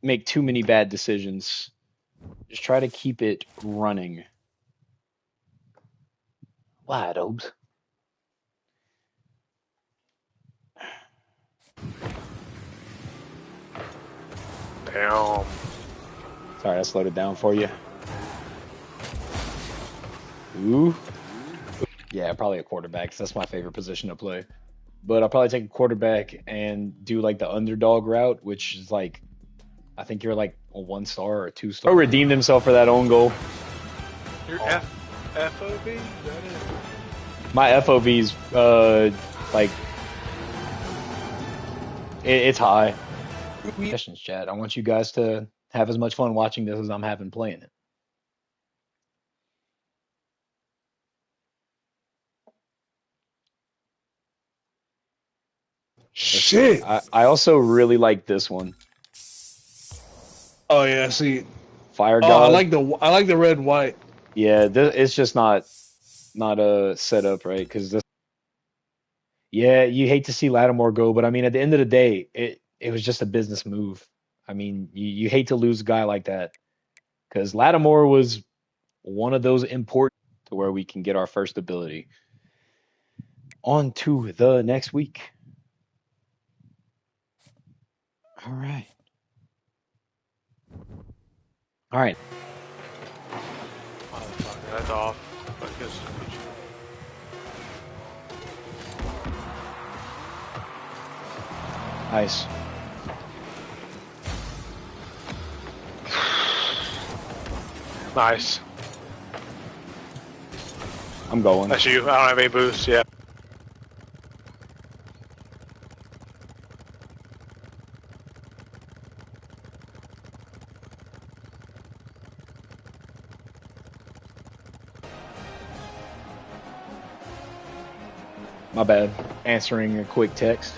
make too many bad decisions. Just try to keep it running. Wide open. Damn. Sorry, I slowed it down for you. Ooh. Yeah, probably a quarterback, 'cause that's my favorite position to play. But I'll probably take a quarterback and do like the underdog route, which is like, I think you're like a 1-star or a 2-star. Oh, redeemed himself for that own goal. Your FOV? My FOV's like it's high. Questions, chat. I want you guys to have as much fun watching this as I'm having playing it. Shit. I also really like this one. Oh yeah, see. Fire Oh, God. I like the red white. Yeah, it's just not a setup, right? Because this. Yeah, you hate to see Lattimore go, but I mean, at the end of the day, it was just a business move. I mean, you hate to lose a guy like that, because Lattimore was one of those important to where we can get our first ability. On to the next week. All right. All right. Motherfucker, that's off. Nice. Nice. I'm going. That's you. I don't have any boosts yet. My bad. Answering a quick text.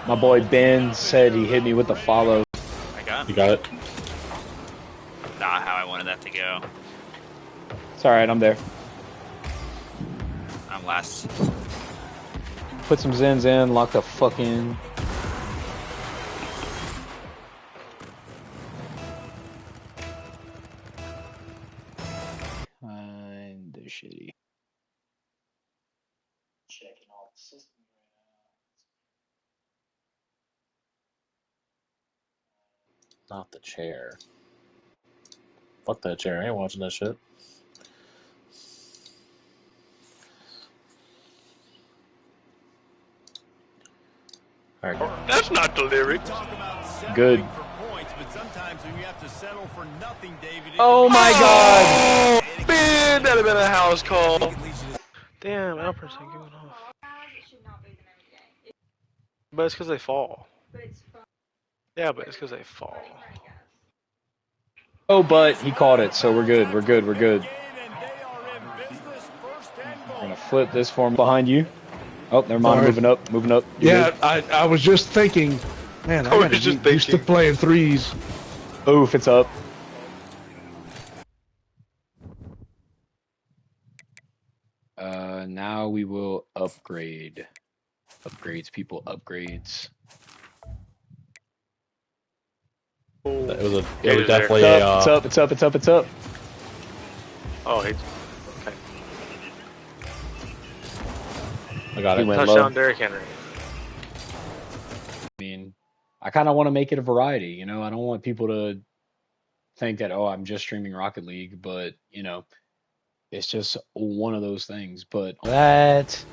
My boy Ben said he hit me with the follow. I got it. You got it. Not how I wanted that to go. It's alright, I'm there. I'm last. Put some Zens in, lock the fuck in. Kinda shitty. Checking all the systems right Not the chair. Fuck that chair. I ain't watching that shit. Alright. That's not the lyric. Good. Oh my god! Oh, man, that'd have been a house call. Damn, Alpers ain't going off. But it's because they fall. Yeah, but it's because they fall. Oh, but he caught it, so we're good. We're good. We're good. We're gonna flip this form behind you. Oh, never mind. Sorry. Moving up. Moving up. You're Yeah, good. I was just thinking, man, I gotta get used to playing threes. Oof, it's up. Now we will upgrade. Upgrades, people, upgrades. It was It's definitely a. up, it's up, it's up, it's up, it's up. Oh, he's okay. I got it. Touchdown, Derrick Henry. I mean, I kind of want to make it a variety, you know? I don't want people to think that, oh, I'm just streaming Rocket League, but, you know, it's just one of those things. But that...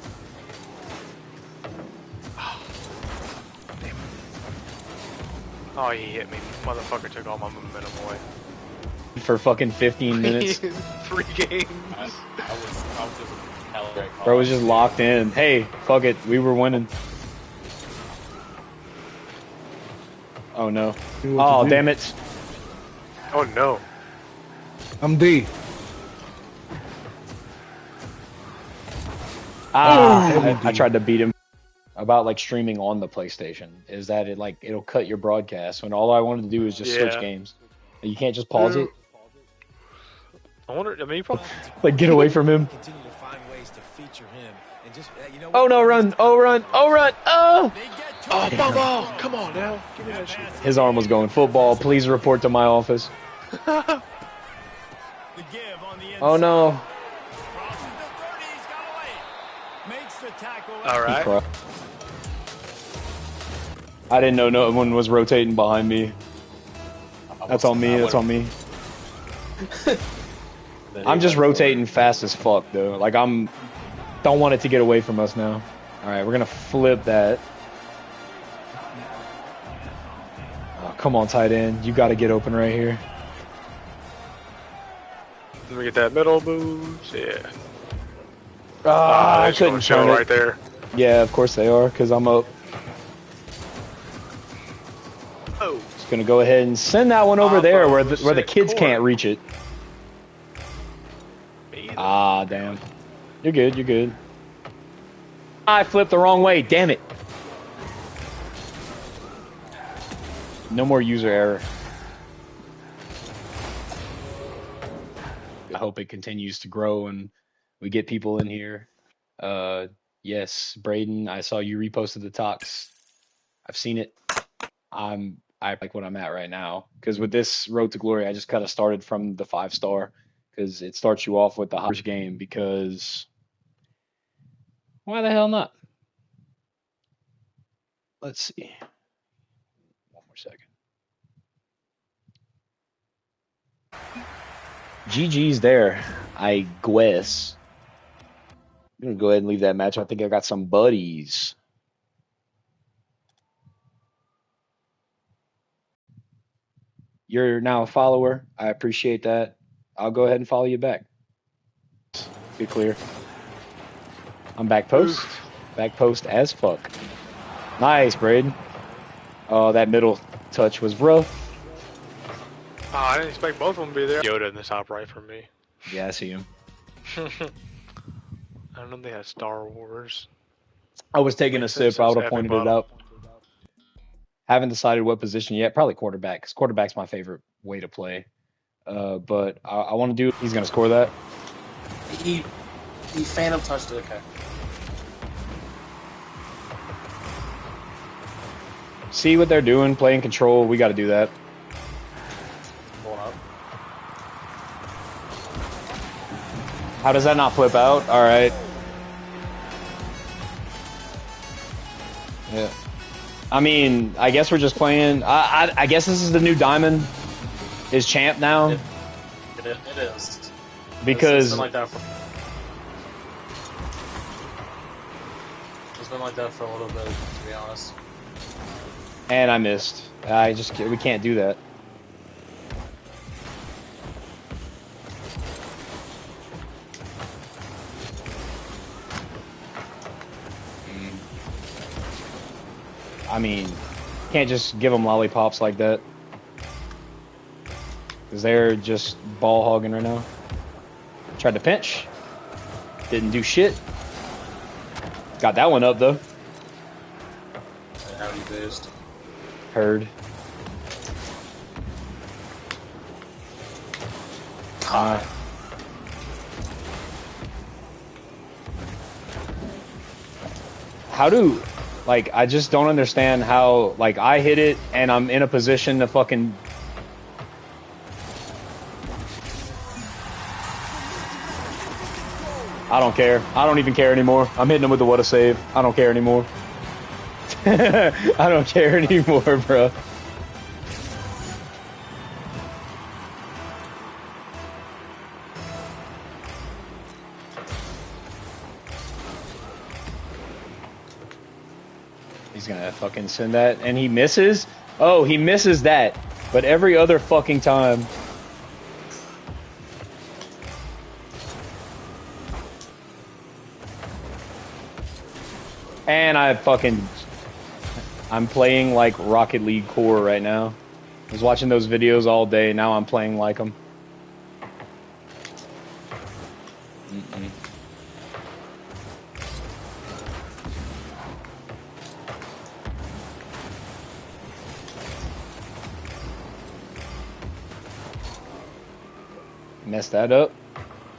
Oh, he hit me. Motherfucker took all my momentum away. For fucking 15 minutes. 3 games. I was just hella great call. Bro was just locked in. Hey, fuck it. We were winning. Oh, no. Oh, damn it. Oh, no. I'm D. I tried to beat him about like streaming on the PlayStation is that it'll cut your broadcast when all I wanted to do is just switch games. You can't just pause it. I wonder, I mean, you probably... Like, get away from him. Oh no, run! Oh run! Oh run! Oh! Oh, ball! Come on now, give me that shit. His arm was going football. Please report to my office. Oh no! All right. I didn't know no one was rotating behind me. That's on me. That's on me. I'm just rotating fast as fuck though. Like don't want it to get away from us now. All right, we're gonna flip that. Oh, come on, tight end. You got to get open right here. Let me get that middle boost. Yeah. I couldn't show turn it. Right there. Yeah, of course they are, because I'm up. Oh. Just gonna go ahead and send that one over there where the kids can't reach it. Ah, damn. You're good. You're good. I flipped the wrong way. Damn it. No more user error. I hope it continues to grow and we get people in here. Yes, Braden, I saw you reposted the talks. I've seen it. I like what I'm at right now because with this Road to Glory, I just kind of started from the 5-star because it starts you off with the first game. Because why the hell not? Let's see. One more second. GG's there, I guess. I'm gonna go ahead and leave that match. I think I got some buddies. You're now a follower. I appreciate that. I'll go ahead and follow you back. Be clear. I'm back post. Oof. Back post as fuck. Nice, Braden. Oh, that middle touch was rough. Oh, I didn't expect both of them to be there. Yoda in the top right for me. Yeah, I see him. I don't know if they had Star Wars. I was taking a sip. I would have pointed it out. Haven't decided what position yet. Probably quarterback, because quarterback's my favorite way to play. But I want to do. He's gonna score that. He phantom touched it. Okay. See what they're doing, playing control. We got to do that. Hold up. How does that not flip out? All right. Yeah. I mean, I guess we're just playing. I guess this is the new Diamond is champ now. It is. Because it's been like that for a little bit, to be honest. And I missed. We can't do that. I mean, can't just give them lollipops like that. Because they're just ball hogging right now. Tried to pinch. Didn't do shit. Got that one up, though. And how you boost. Heard. How do... Like, I just don't understand how, like, I hit it and I'm in a position to fucking... I don't care. I don't even care anymore. I'm hitting him with the what a save. I don't care anymore. I don't care anymore, bro. He's gonna fucking send that, and he misses? Oh, he misses that. But every other fucking time. And I'm playing like Rocket League Core right now. I was watching those videos all day, now I'm playing like them. Messed that up.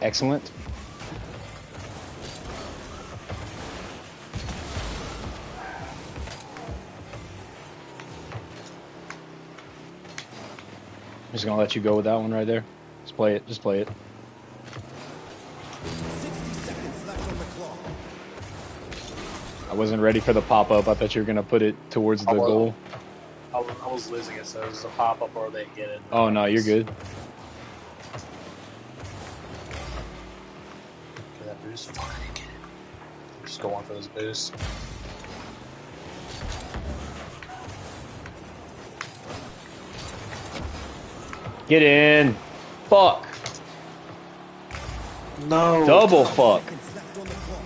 Excellent. I'm just gonna let you go with that one right there. Just play it. Just play it. 60 seconds left on the clock. I wasn't ready for the pop-up. I thought you were gonna put it towards the goal. I was losing it, so it was a pop-up or they get it. Oh, no, you're good. Get that boost. Just go on for this boost. Get in. Fuck. No. Double fuck. Seconds left on the clock.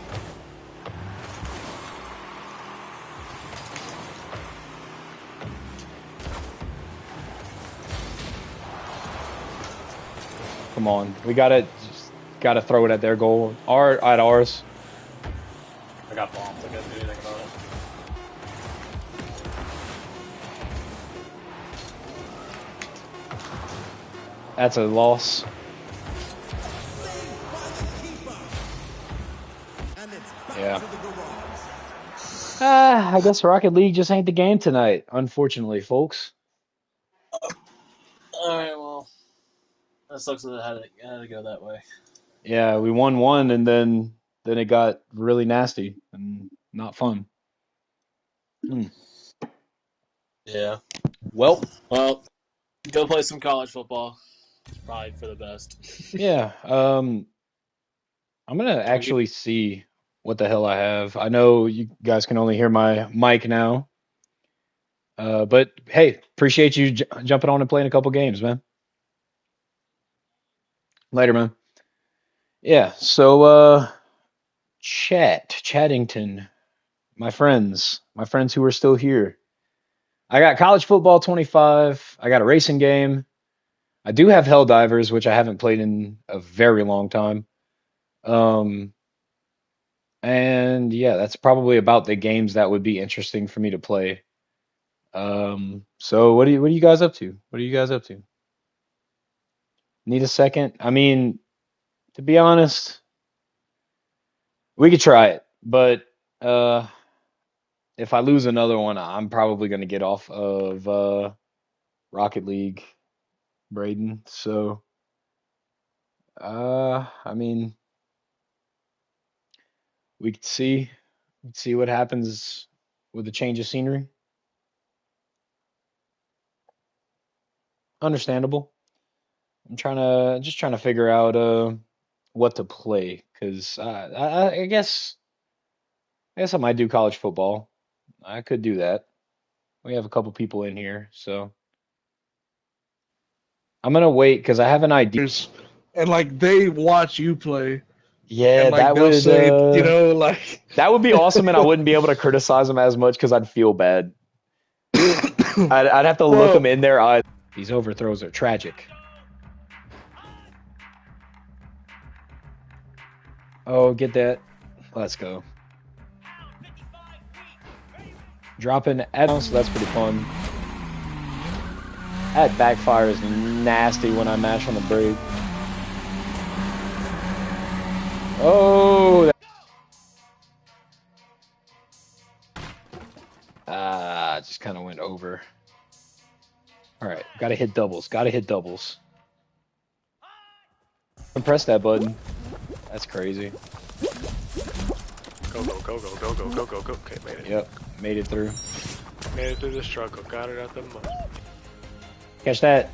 Come on. We gotta throw it at their goal. At ours. I got bombed. I couldn't do anything about it. That's a loss. And it's back Yeah. to the garage. I guess Rocket League just ain't the game tonight, unfortunately, folks. Alright, well. That sucks that it had to go that way. Yeah, we won one, and then it got really nasty and not fun. Yeah. Well, Well, go play some college football. It's probably for the best. yeah. I'm gonna actually see what the hell I have. I know you guys can only hear my mic now. But hey, appreciate you jumping on and playing a couple games, man. Later, man. Yeah, so Chattington, my friends who are still here. I got college football 25. I got a racing game. I do have Helldivers, which I haven't played in a very long time. And yeah, that's probably about the games that would be interesting for me to play. So what are you guys up to? What are you guys up to? Need a second? I mean, to be honest, we could try it, but if I lose another one, I'm probably gonna get off of Rocket League, Braden. So I mean, we could see what happens with the change of scenery. Understandable. I'm just trying to figure out what to play because I guess I might do college football. I could do that. We have a couple people in here, so I'm gonna wait because I have an idea. And like they watch you play, Yeah, and like that they'll would say, you know, like that would be awesome, and I wouldn't be able to criticize them as much because I'd feel bad. I'd have to look them in their eyes. These overthrows are tragic. Oh, get that. Let's go. Dropping add-ons, so that's pretty fun. That backfires nasty when I mash on the brake. Oh! Just kind of went over. Alright, gotta hit doubles. Gotta hit doubles. And press that button. That's crazy. Go, go, go, go, go, go, go, go, go. Okay, made it. Yep, made it through. Made it through the struggle. Got it out the mud. Catch that.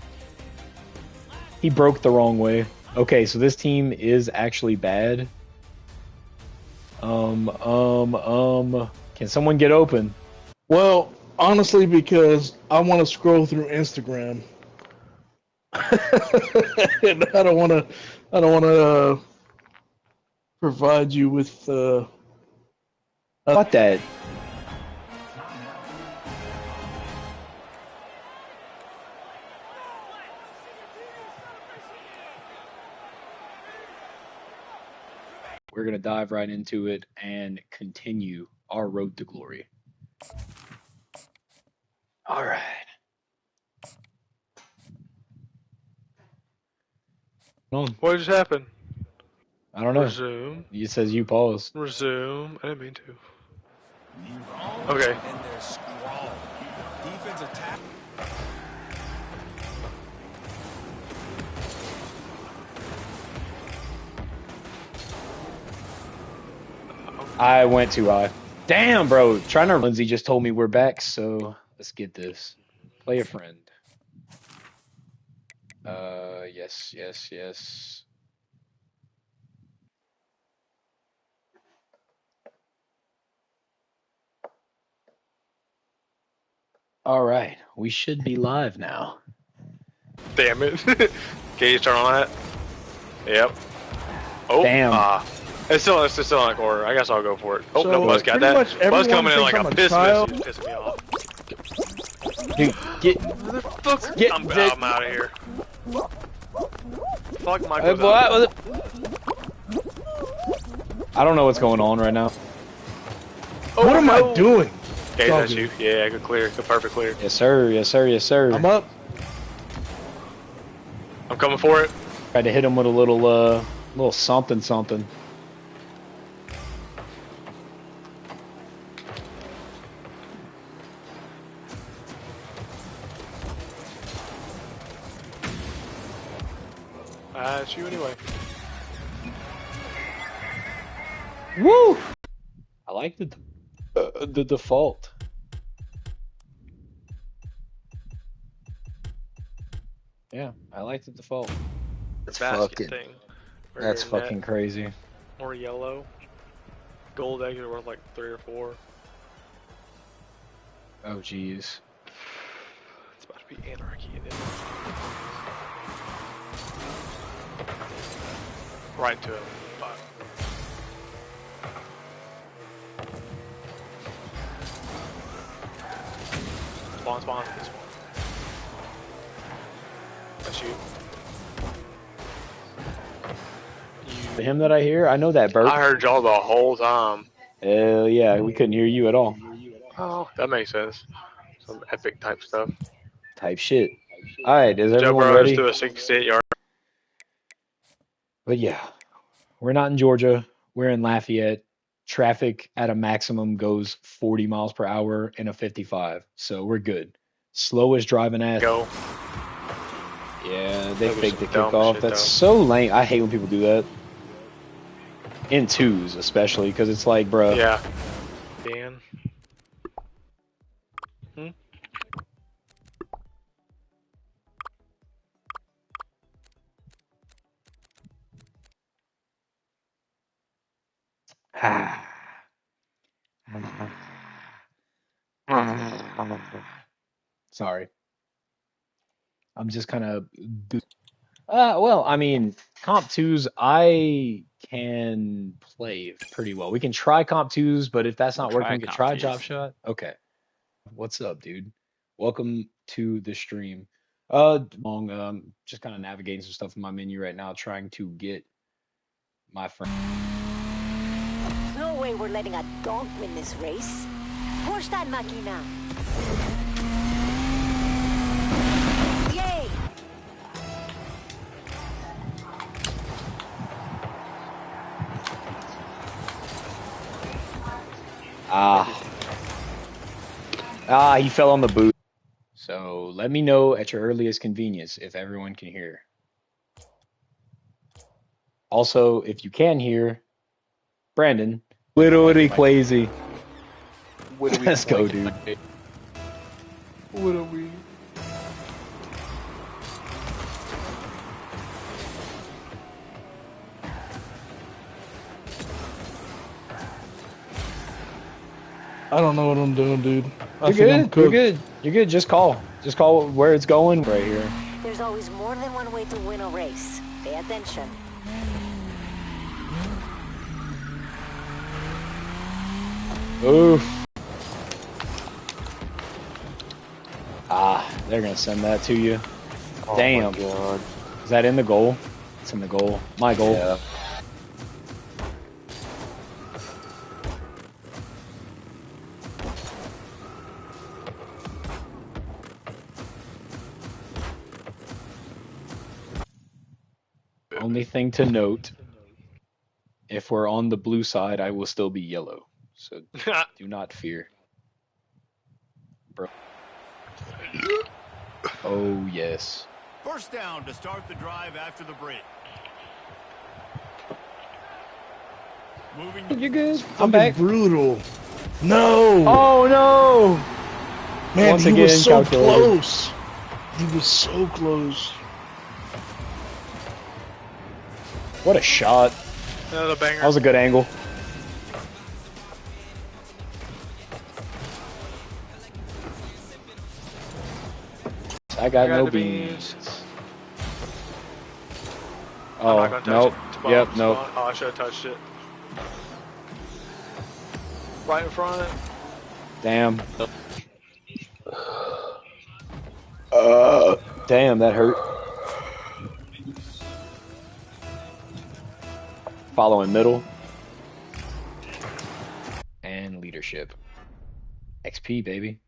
He broke the wrong way. Okay, so this team is actually bad. Can someone get open? well, honestly, because I want to scroll through Instagram, and I don't want to provide you with What that? We're going to dive right into it and continue our road to glory. All right. What just happened? I don't know. Resume. It says you paused. Resume. I didn't mean to. Okay. I went too high. Damn, bro. Trying to. Lindsay just told me we're back, so let's get this. Play a friend. Yes, yes, yes. All right, we should be live now. Damn it. Can you turn on that? Yep. Oh, Damn. it's still in order. I guess I'll go for it. Oh, So, no, Buzz got pretty that. much Buzz everyone coming in thinks like I'm a a piss child. pissing me off. Dude, get. I'm out of here. Fuck Michael's out. I don't know what's going on right now. Oh, What am I no. doing? Okay, It's all that's good. you. Yeah, good clear. Good perfect clear. Yes, sir. Yes, sir. Yes, sir. I'm up. I'm coming for it. Tried to hit him with a little something, something. It's you anyway. Woo! I like the default. Yeah, I like the default. That's Basket fucking. thing. Where That's your net fucking crazy. Or yellow. Gold eggs are worth like 3 or 4. Oh jeez. It's about to be anarchy in it. Right to it. Spawn. That's you. Him that I hear, I know that burp. I heard y'all the whole time. Hell yeah, we couldn't hear you at all. Oh, that makes sense. Some epic type stuff. Type shit. All right, is Joe everyone Burrows ready? threw a 68-yard. But yeah, we're not in Georgia. We're in Lafayette. Traffic at a maximum goes 40 miles per hour in a 55, so we're good. Slowest driving at. Go. Yeah, they That was faked the some dumb kickoff. shit, That's though. so lame. I hate when people do that. In twos, especially, because it's like, bruh. Yeah. Dan. Sorry. I'm just kind of. Well, I mean, Comp 2s, I can play pretty well. We can try Comp 2s, but if that's not working, we can Comp try 2s. Job Shot. Okay. What's up, dude? Welcome to the stream. Just kind of navigating some stuff in my menu right now, trying to get my friend. No way we're letting a dog win this race. Push that máquina. Yay! He fell on the boot. So let me know at your earliest convenience if everyone can hear. Also, if you can hear, Brandon, literally crazy. Let's go, dude. What are we? I don't know what I'm doing, dude. You're good. You're good. You're good. Just call. Just call where it's going right here. There's always more than one way to win a race. Pay attention. Oof. They're gonna send that to you. Oh Damn. my God. Is that in the goal? It's in the goal. My goal. Yeah. Only thing to note, if we're on the blue side, I will still be yellow. So do not fear. Bro. Oh, yes. First down to start the drive after the break. You're good. I'm Fucking back. brutal. No. Oh no! Man, Once he again, was so calculated. close. He was so close. What a shot! Another banger. That was a good angle. I got no the beans. I'm Oh, not gonna touch nope. it. Spawn, Yep, spawn. nope. Oh, I should have touched it. Right in front. Damn. Damn, that hurt. Following middle. And leadership. XP, baby.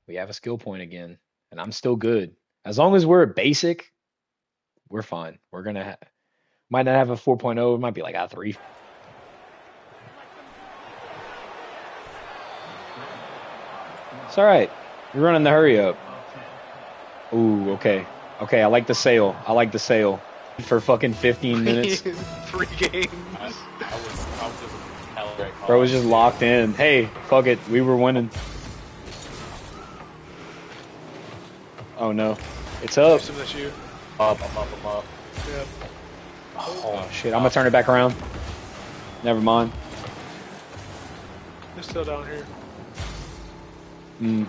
We have a skill point again. And I'm still good. As long as we're basic, we're fine. We're gonna might not have a 4.0, it might be like a 3. It's alright. You're running the hurry up. Ooh, okay. Okay, I like the sail. I like the sail. For fucking 15 minutes. 3 games. I was just hella great. Bro was just locked in. Hey, fuck it. We were winning. Oh no. It's up. Assume that's you. I'm up. Yep. Oh shit, I'm gonna turn it back around. Never mind. They're still down here. Mm.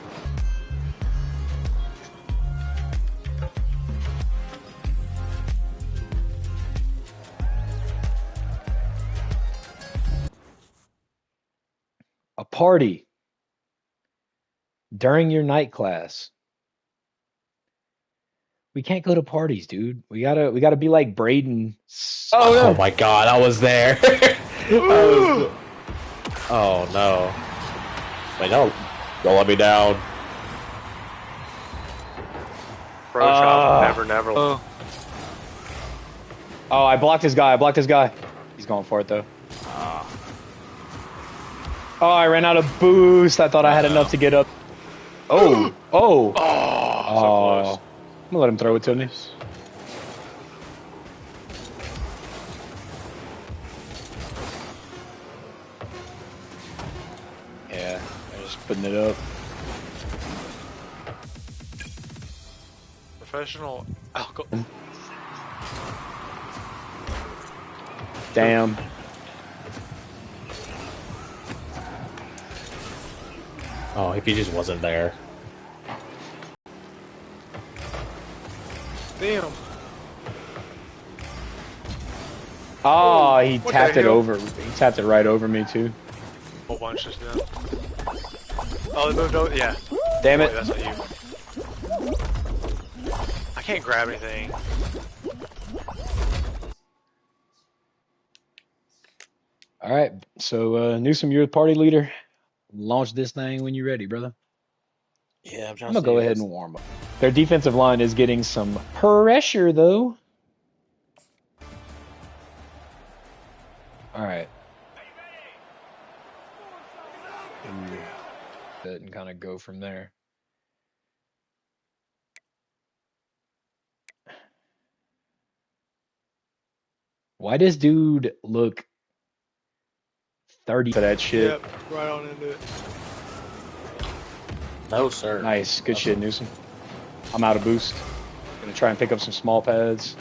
A party during your night class. We can't go to parties, dude. We gotta be like Braden. Oh my god, I was there. Oh no. Wait, no. Don't let me down. Pro shop. Never. Oh, I blocked his guy. He's going for it though. Oh, I ran out of boost. I thought I had enough to get up. Oh. So close. I'm gonna let him throw it to me. Yeah, I'm just putting it up. Professional alcohol. Damn. Oh, if he just wasn't there. Damn. Oh, he What tapped the it hell? over. He tapped it right over me too. Whole bunch just now. Oh, they moved over. Yeah. Damn Wait, it. that's not you. I can't grab anything. All right. So, Newsom, you're the party leader. Launch this thing when you're ready, brother. Yeah, I'm trying I'm to gonna go ahead and warm up. Their defensive line is getting some pressure, though. All right. That and kind of go from there. Why does dude look 30 for that shit? Yep. Right on into it. No, sir. Nice. Good shit, Newsom. I'm out of boost. Gonna try and pick up some small pads.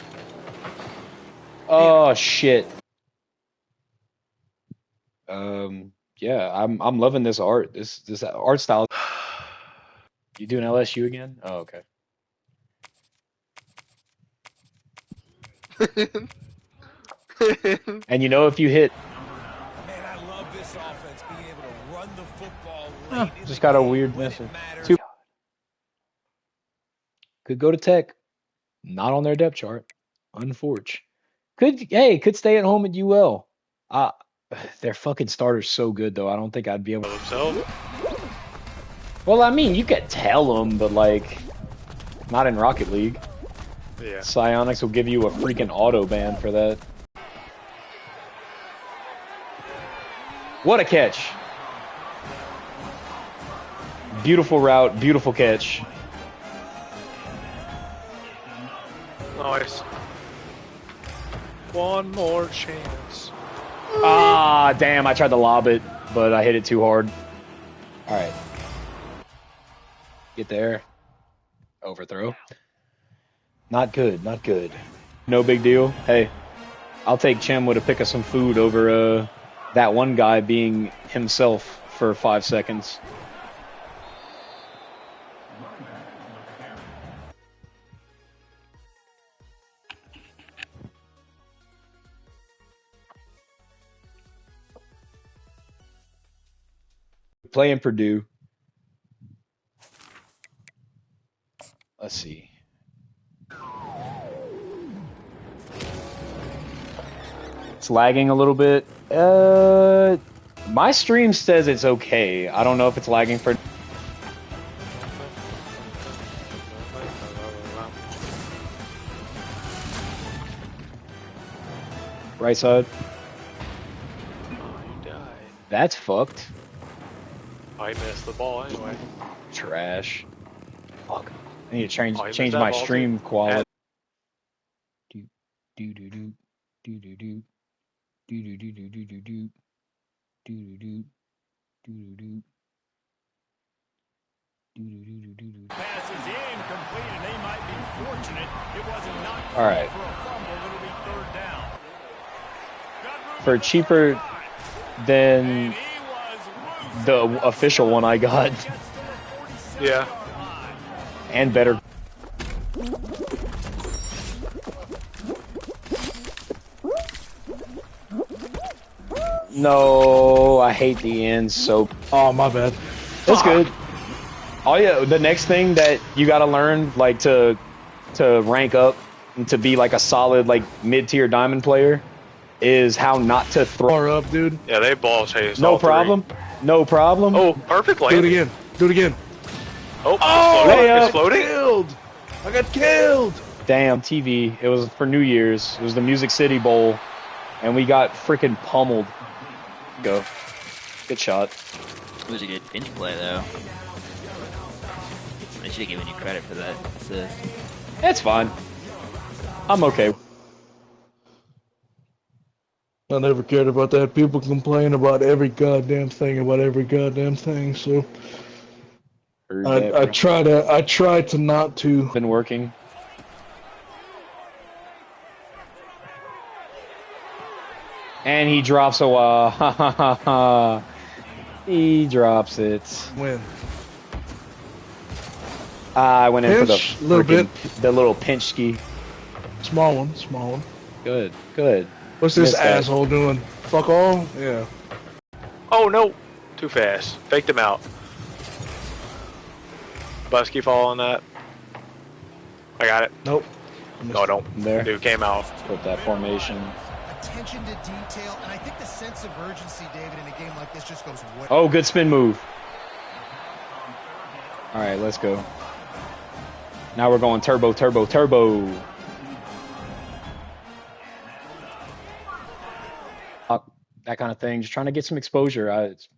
Oh, shit. Yeah, I'm loving this art. This art style. You doing LSU again? Oh, okay. And you know if you hit, Man, I love this offense being able to run the football late in just the got a game weird when it message. matters. Could go to Tech. Not on their depth chart. Unfortunate. Could stay at home at UL. Their fucking starter's so good though. I don't think I'd be able to. Himself. Well, I mean, you could tell them, but like, not in Rocket League. Yeah. Psionics will give you a freaking auto ban for that. What a catch. Beautiful route, beautiful catch. Nice. One more chance. Ah, damn, I tried to lob it, but I hit it too hard. All right. Get there. Overthrow. Not good, not good. No big deal. Hey, I'll take Chem with a pick of some food over that one guy being himself for 5 seconds. Playing Purdue. Let's see. It's lagging a little bit. My stream says it's okay. I don't know if it's lagging for. Right side. Oh, you died. That's fucked. I missed the ball anyway. Trash. Fuck. I need to change Oh, you change missed that my ball, stream too. quality. Do do do do do do do do do do do do do do do do do do. Passes incomplete, and they might be fortunate it wasn't knocked All right. for a fumble. It'll be third down. For cheaper than And he was loose. the official one I got, Gets to the 47. Yeah. and better. No, I hate the end. So Oh, my bad. that's good. Oh yeah, the next thing that you got to learn, like to rank up and to be like a solid like mid-tier diamond player, is how not to throw. Far up, dude. Yeah, they ball chased. No all three. problem. No problem. Oh, perfect Do it landing. again. Do it again. Oh, layup. it's floating. Killed. I got killed. Damn, TV. It was for New Year's. It was the Music City Bowl, and we got freaking pummeled. Go. Good shot. It was a good pinch play, though. I should have given you credit for that assist. It's fine. I'm okay. I never cared about that. People complain about every goddamn thing, so Heard that, I bro. try to not to. Been working. And he drops a ha ha ha ha. He drops it. Win. I went in Pinch, for the little freaking, the little pinch ski. Small one, small one. Good, good. What's this Missed that. asshole doing? Fuck all? Yeah. Oh no, too fast. Faked him out. Busky fall on that. I got it. Nope. No, I don't. There. Dude came out. Put that formation. Attention to detail, and I think the sense of urgency, David, in a game like this just goes way. Oh, good spin move. All right, let's go. Now we're going turbo, turbo, turbo. That kind of thing. Just trying to get some exposure. It's,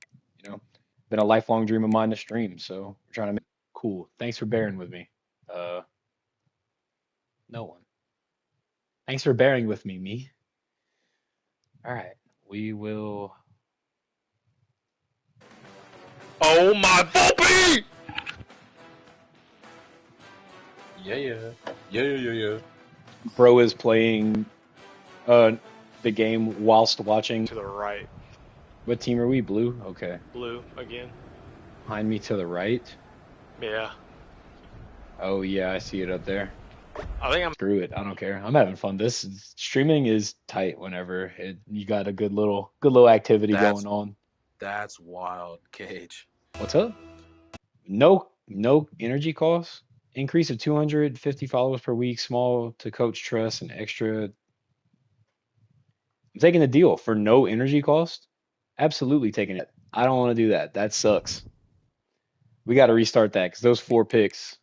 been a lifelong dream of mine to stream. So we're trying to make cool. Thanks for bearing with me. No one. Thanks for bearing with me. All right, we will. Oh my Volpe! Yeah. Bro is playing the game whilst watching. To the right. What team are we? Blue? Okay. Blue again. Behind me to the right. Yeah. Oh yeah, I see it up there. I think I'm. Screw it. I don't care. I'm having fun. This streaming is tight whenever you got a good little activity going on. That's wild, Cage. What's up? No energy costs. Increase of 250 followers per week. Small to coach trust and extra. I'm taking the deal for no energy cost. Absolutely taking it. I don't want to do that. That sucks. We got to restart that because those 4 picks.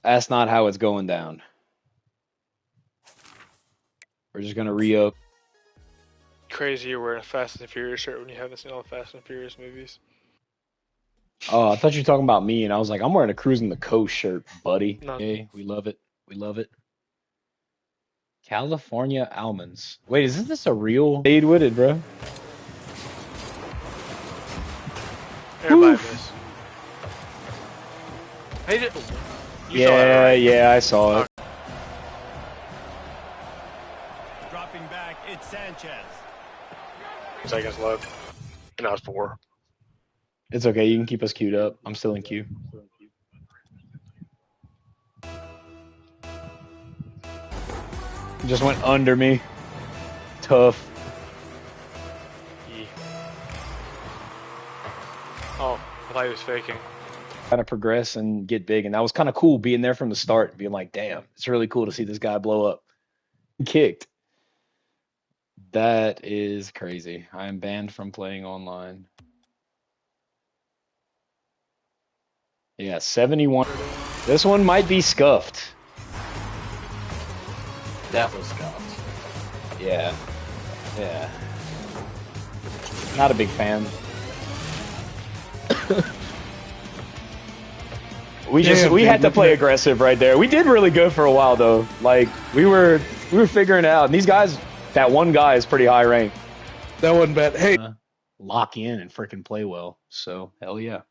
That's not how it's going down. We're just gonna re-up. Crazy you're wearing a Fast and Furious shirt when you haven't seen all the Fast and Furious movies. Oh, I thought you were talking about me, and I was like, I'm wearing a Cruising the Coast shirt, buddy. No. Hey, we love it. We love it. California almonds. Wait, isn't this a real Fade Wooded, bro? Everybody Oof. miss. Hey, you saw that, Yeah, right? yeah, I saw it. Dropping back, it's Sanchez. Seconds left. And I was 4. It's okay. You can keep us queued up. I'm still in queue. Just went under me. Tough. Yeah. Oh, I thought he was faking. Kind of progress and get big, and that was kind of cool being there from the start, being like, damn, it's really cool to see this guy blow up. Kicked. That is crazy. I am banned from playing online. Yeah, 71. This one might be scuffed. Definitely scuffed. Yeah. Yeah. Not a big fan. We had to play aggressive right there. We did really good for a while though. Like we were figuring it out. And these guys, that one guy is pretty high ranked. That wasn't bad. Hey, Lock in and freaking play well. So hell yeah.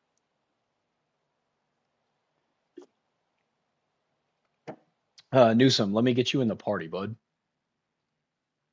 Newsom, let me get you in the party, bud.